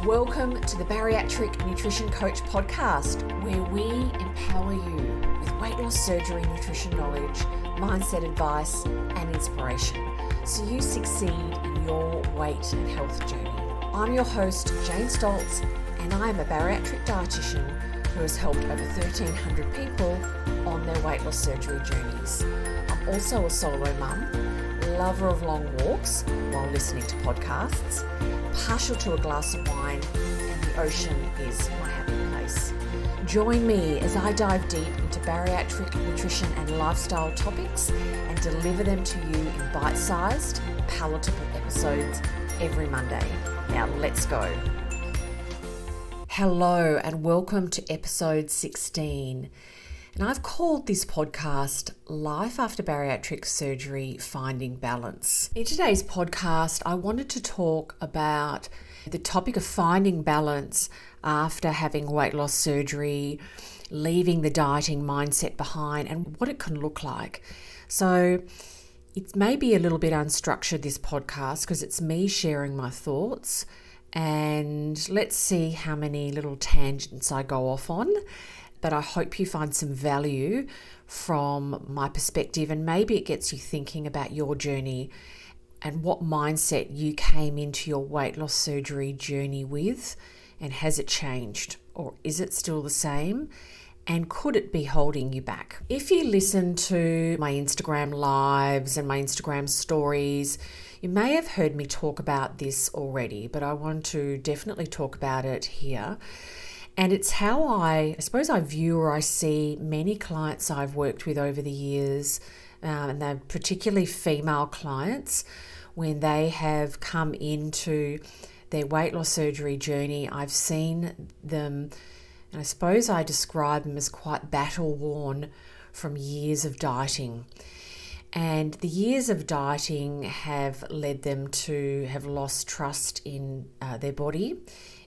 Welcome to the Bariatric Nutrition Coach podcast, where we empower you with weight loss surgery, nutrition knowledge, mindset advice, and inspiration so you succeed in your weight and health journey. I'm your host, Jane Stoltz, and I am a bariatric dietitian who has helped over 1,300 people on their weight loss surgery journeys. I'm also a solo mum, lover of long walks while listening to podcasts, partial to a glass of wine, and the ocean is my happy place. Join me as I dive deep into bariatric nutrition and lifestyle topics and deliver them to you in bite-sized, palatable episodes every Monday. Now let's go. Hello and welcome to episode 16. And I've called this podcast Life After Bariatric Surgery, Finding Balance. In today's podcast, I wanted to talk about the topic of finding balance after having weight loss surgery, leaving the dieting mindset behind, and what it can look like. So it may be a little bit unstructured, this podcast, because it's me sharing my thoughts, and let's see how many little tangents I go off on. But I hope you find some value from my perspective, and maybe it gets you thinking about your journey and what mindset you came into your weight loss surgery journey with, and has it changed, or is it still the same, and could it be holding you back? If you listen to my Instagram lives and my Instagram stories, you may have heard me talk about this already, but I want to definitely talk about it here. And it's how I suppose I view or I see many clients I've worked with over the years, and they're particularly female clients, when they have come into their weight loss surgery journey. I've seen them, and I suppose I describe them as quite battle worn from years of dieting. And the years of dieting have led them to have lost trust in their body,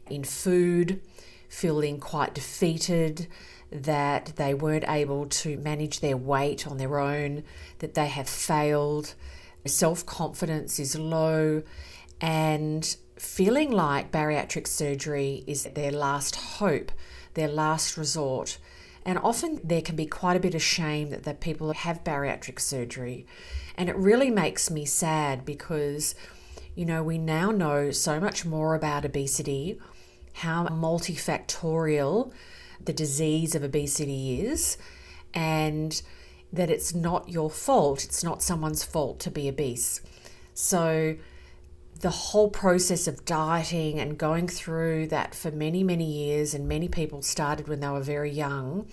in food, feeling quite defeated, that they weren't able to manage their weight on their own, that they have failed, self-confidence is low, and feeling like bariatric surgery is their last hope, their last resort. And often there can be quite a bit of shame that people have bariatric surgery. And it really makes me sad because, we now know so much more about obesity, how multifactorial the disease of obesity is, and that it's not your fault. It's not someone's fault to be obese. So the whole process of dieting and going through that for many, many years, and many people started when they were very young,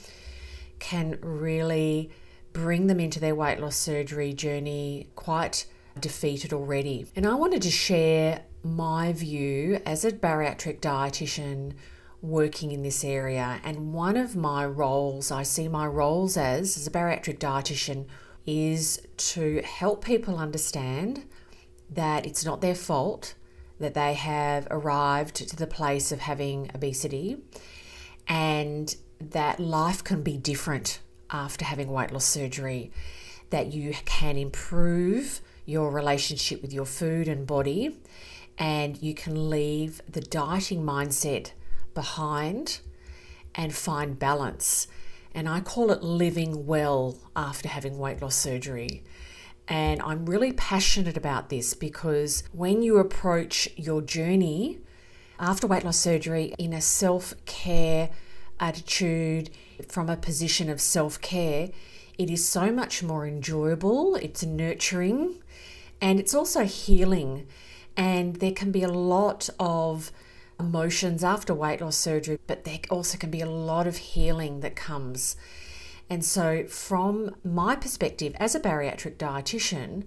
can really bring them into their weight loss surgery journey quite defeated already. And I wanted to share my view as a bariatric dietitian working in this area. And one of my roles, I see my roles as a bariatric dietitian, is to help people understand that it's not their fault that they have arrived to the place of having obesity, and that life can be different after having weight loss surgery, that you can improve your relationship with your food and body, and you can leave the dieting mindset behind and find balance. And I call it living well after having weight loss surgery. And I'm really passionate about this because when you approach your journey after weight loss surgery in a self-care attitude, from a position of self-care, it is so much more enjoyable, it's nurturing, and it's also healing. And there can be a lot of emotions after weight loss surgery, but there also can be a lot of healing that comes. And so from my perspective as a bariatric dietitian,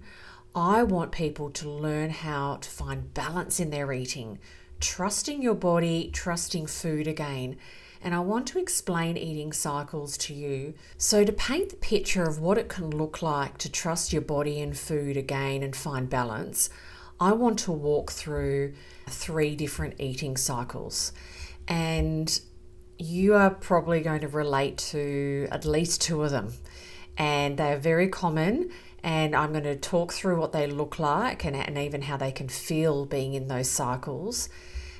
I want people to learn how to find balance in their eating, trusting your body, trusting food again. And I want to explain eating cycles to you. So to paint the picture of what it can look like to trust your body and food again and find balance, I want to walk through 3 different eating cycles. And you are probably going to relate to at least 2 of them. And they are very common, and I'm going to talk through what they look like and even how they can feel being in those cycles.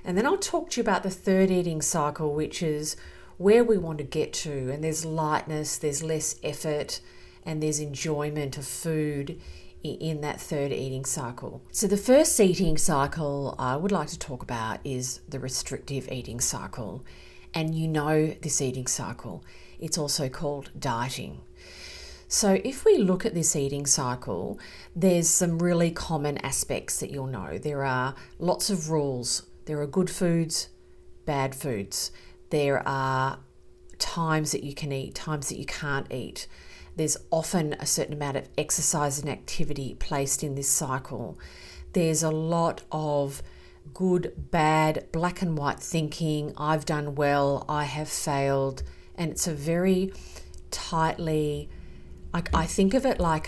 And then I'll talk to you about the third eating cycle, which is where we want to get to. And there's lightness, there's less effort, and there's enjoyment of food in that third eating cycle. So the first eating cycle I would like to talk about is the restrictive eating cycle. And you know this eating cycle. It's also called dieting. So if we look at this eating cycle, there's some really common aspects that you'll know. There are lots of rules. There are good foods, bad foods. There are times that you can eat, times that you can't eat. There's often a certain amount of exercise and activity placed in this cycle. There's a lot of good, bad, black and white thinking. I've done well, I have failed. And it's a very tightly, I think of it like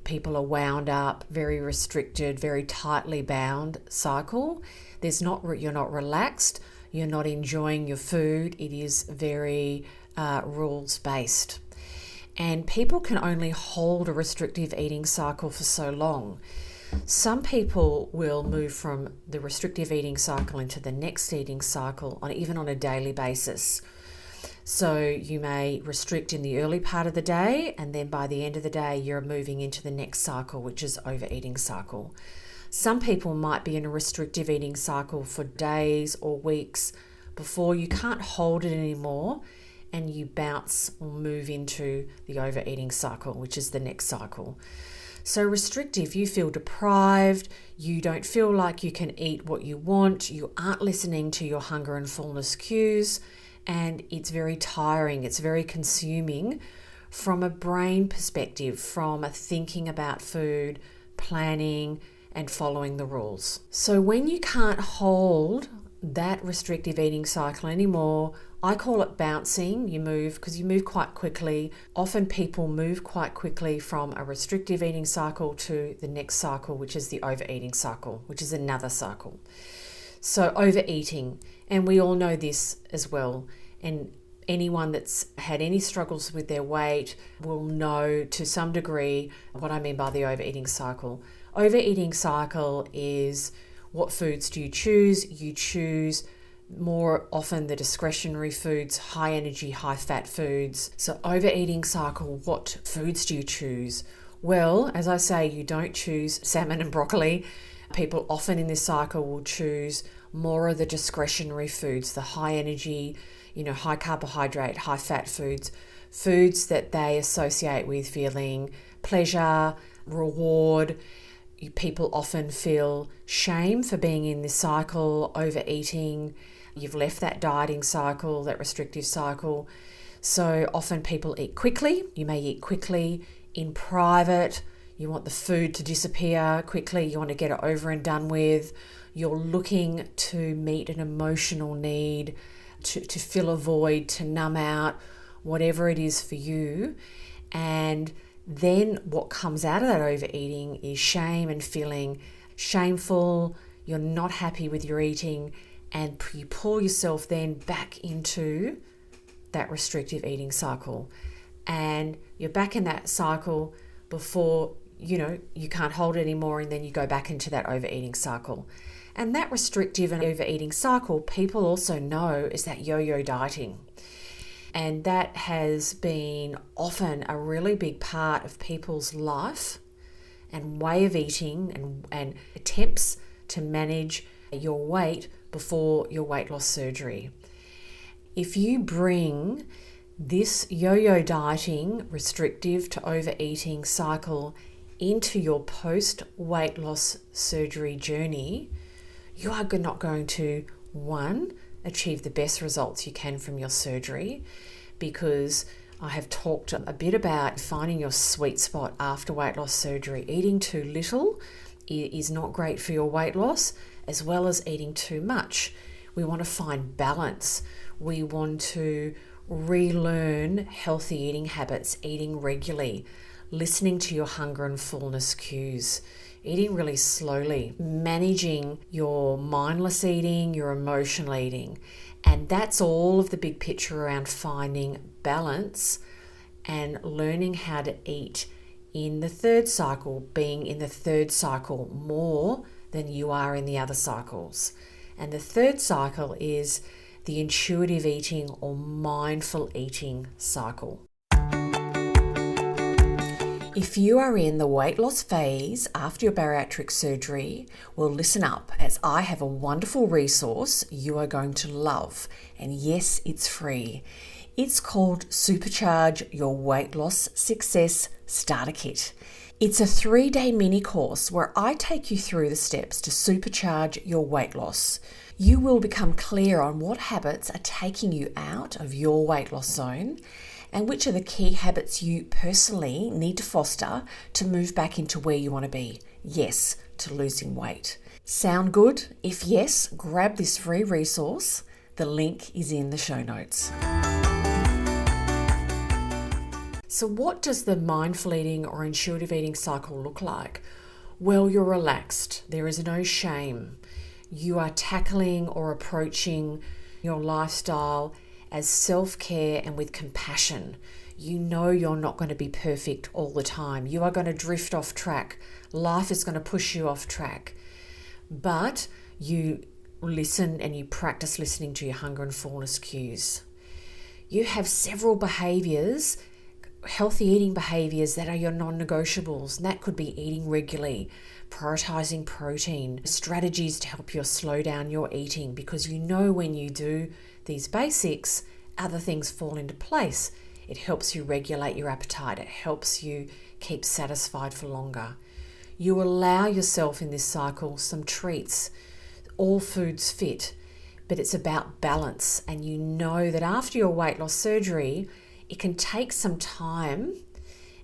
people are wound up, very restricted, very tightly bound cycle. You're not relaxed, you're not enjoying your food. It is very rules based. And people can only hold a restrictive eating cycle for so long. Some people will move from the restrictive eating cycle into the next eating cycle even on a daily basis. So you may restrict in the early part of the day, and then by the end of the day, you're moving into the next cycle, which is overeating cycle. Some people might be in a restrictive eating cycle for days or weeks before you can't hold it anymore, and you bounce or move into the overeating cycle, which is the next cycle. So restrictive, you feel deprived, you don't feel like you can eat what you want, you aren't listening to your hunger and fullness cues, and it's very tiring, it's very consuming from a brain perspective, from a thinking about food, planning, and following the rules. So when you can't hold that restrictive eating cycle anymore, I call it bouncing. You move quite quickly. Often people move quite quickly from a restrictive eating cycle to the next cycle, which is the overeating cycle, which is another cycle. So overeating, and we all know this as well. And anyone that's had any struggles with their weight will know to some degree what I mean by the overeating cycle. Overeating cycle is what foods do you choose? You choose more often the discretionary foods, high energy, high fat foods. So overeating cycle, what foods do you choose? Well, as I say, you don't choose salmon and broccoli. People often in this cycle will choose more of the discretionary foods, the high energy, high carbohydrate, high fat foods that they associate with feeling pleasure, reward. People often feel shame for being in this cycle, overeating. You've left that dieting cycle, that restrictive cycle. So often people eat quickly. You may eat quickly in private. You want the food to disappear quickly. You want to get it over and done with. You're looking to meet an emotional need, to fill a void, to numb out, whatever it is for you. And then what comes out of that overeating is shame and feeling shameful. You're not happy with your eating, and you pull yourself then back into that restrictive eating cycle. And you're back in that cycle before, you can't hold it anymore, and then you go back into that overeating cycle. And that restrictive and overeating cycle, people also know, is that yo-yo dieting. And that has been often a really big part of people's life and way of eating and attempts to manage your weight before your weight loss surgery. If you bring this yo-yo dieting, restrictive to overeating cycle into your post-weight loss surgery journey, you are not going to, one, achieve the best results you can from your surgery, because I have talked a bit about finding your sweet spot after weight loss surgery. Eating too little is not great for your weight loss, as well as eating too much. We want to find balance. We want to relearn healthy eating habits, eating regularly, listening to your hunger and fullness cues, eating really slowly, managing your mindless eating, your emotional eating. And that's all of the big picture around finding balance and learning how to eat in the third cycle, being in the third cycle more than you are in the other cycles. And the third cycle is the intuitive eating or mindful eating cycle. If you are in the weight loss phase after your bariatric surgery, well, listen up, as I have a wonderful resource you are going to love. And yes, it's free. It's called Supercharge Your Weight Loss Success Starter Kit. It's a 3-day mini course where I take you through the steps to supercharge your weight loss. You will become clear on what habits are taking you out of your weight loss zone and which are the key habits you personally need to foster to move back into where you want to be. Yes, to losing weight. Sound good? If yes, grab this free resource. The link is in the show notes. So what does the mindful eating or intuitive eating cycle look like? Well, you're relaxed. There is no shame. You are tackling or approaching your lifestyle as self-care and with compassion. You know you're not going to be perfect all the time. You are going to drift off track. Life is going to push you off track. But you listen and you practice listening to your hunger and fullness cues. You have several behaviors, healthy eating behaviors that are your non-negotiables. And that could be eating regularly, prioritizing protein, strategies to help you slow down your eating, because you know when you do these basics, other things fall into place. It helps you regulate your appetite. It helps you keep satisfied for longer. You allow yourself in this cycle some treats. All foods fit, but it's about balance. And you know that after your weight loss surgery, it can take some time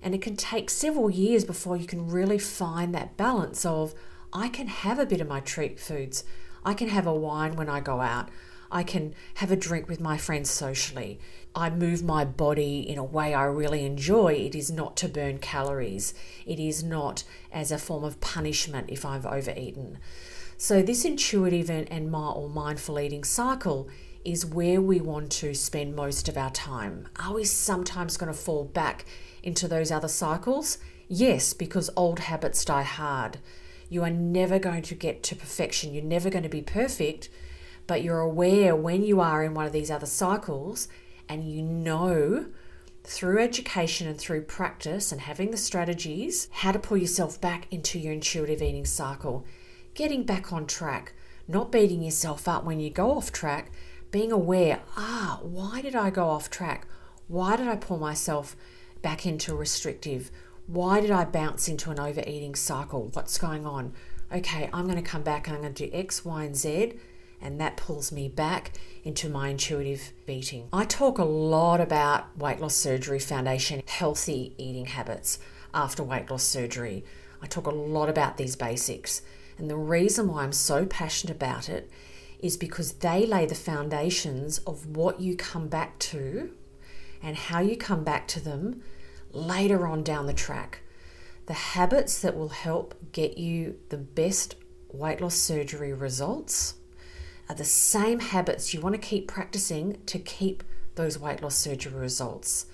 and it can take several years before you can really find that balance of, I can have a bit of my treat foods. I can have a wine when I go out. I can have a drink with my friends socially. I move my body in a way I really enjoy. It is not to burn calories. It is not as a form of punishment if I've overeaten. So this intuitive and mindful eating cycle is where we want to spend most of our time. Are we sometimes going to fall back into those other cycles? Yes, because old habits die hard. You are never going to get to perfection. You're never going to be perfect, but you're aware when you are in one of these other cycles, and you know through education and through practice and having the strategies how to pull yourself back into your intuitive eating cycle, getting back on track, not beating yourself up when you go off track, being aware, why did I go off track? Why did I pull myself back into restrictive? Why did I bounce into an overeating cycle? What's going on? Okay, I'm going to come back and I'm going to do X, Y, and Z, and that pulls me back into my intuitive eating. I talk a lot about weight loss surgery foundation, healthy eating habits after weight loss surgery. I talk a lot about these basics. And the reason why I'm so passionate about it is because they lay the foundations of what you come back to and how you come back to them later on down the track. The habits that will help get you the best weight loss surgery results are the same habits you want to keep practicing to keep those weight loss surgery results.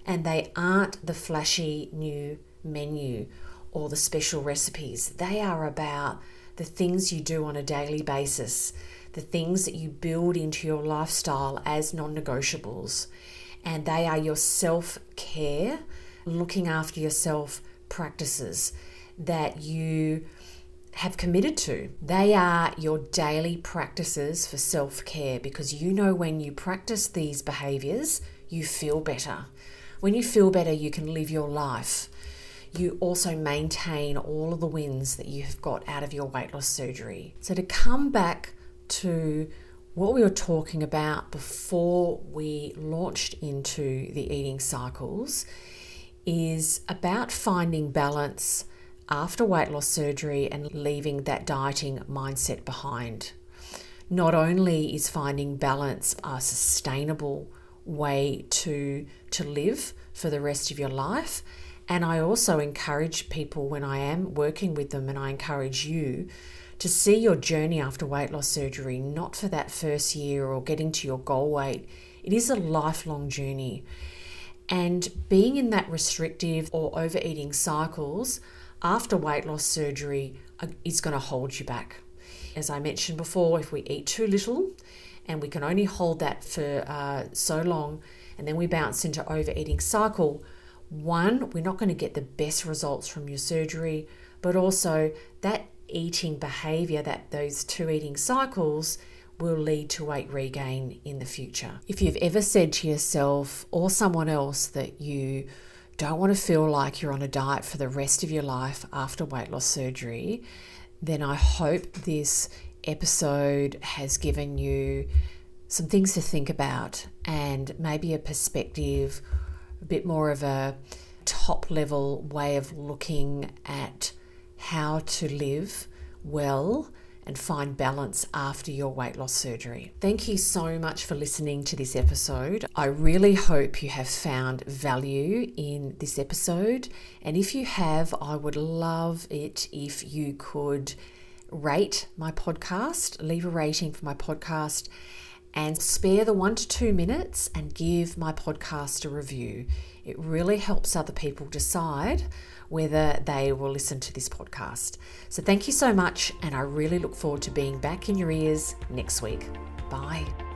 And they aren't the flashy new menu or the special recipes. They are about the things you do on a daily basis, the things that you build into your lifestyle as non-negotiables. And they are your self-care, looking after yourself practices that you have committed to. They are your daily practices for self-care, because you know when you practice these behaviors, you feel better. When you feel better, you can live your life. You also maintain all of the wins that you have got out of your weight loss surgery. So to come back to what we were talking about before we launched into the eating cycles is about finding balance after weight loss surgery and leaving that dieting mindset behind. Not only is finding balance a sustainable way to live for the rest of your life, and I also encourage people when I am working with them, and I encourage you to see your journey after weight loss surgery, not for that first year or getting to your goal weight. It is a lifelong journey. And being in that restrictive or overeating cycles after weight loss surgery is going to hold you back. As I mentioned before, if we eat too little and we can only hold that for so long, and then we bounce into overeating cycle, one, we're not going to get the best results from your surgery, but also that eating behavior, those two eating cycles will lead to weight regain in the future. If you've ever said to yourself or someone else that you don't want to feel like you're on a diet for the rest of your life after weight loss surgery, then I hope this episode has given you some things to think about and maybe a perspective, a bit more of a top level way of looking at how to live well and find balance after your weight loss surgery. Thank you so much for listening to this episode. I really hope you have found value in this episode. And if you have, I would love it if you could rate my podcast, leave a rating for my podcast, and spare the 1 to 2 minutes and give my podcast a review. It really helps other people decide whether they will listen to this podcast. So thank you so much, and I really look forward to being back in your ears next week. Bye.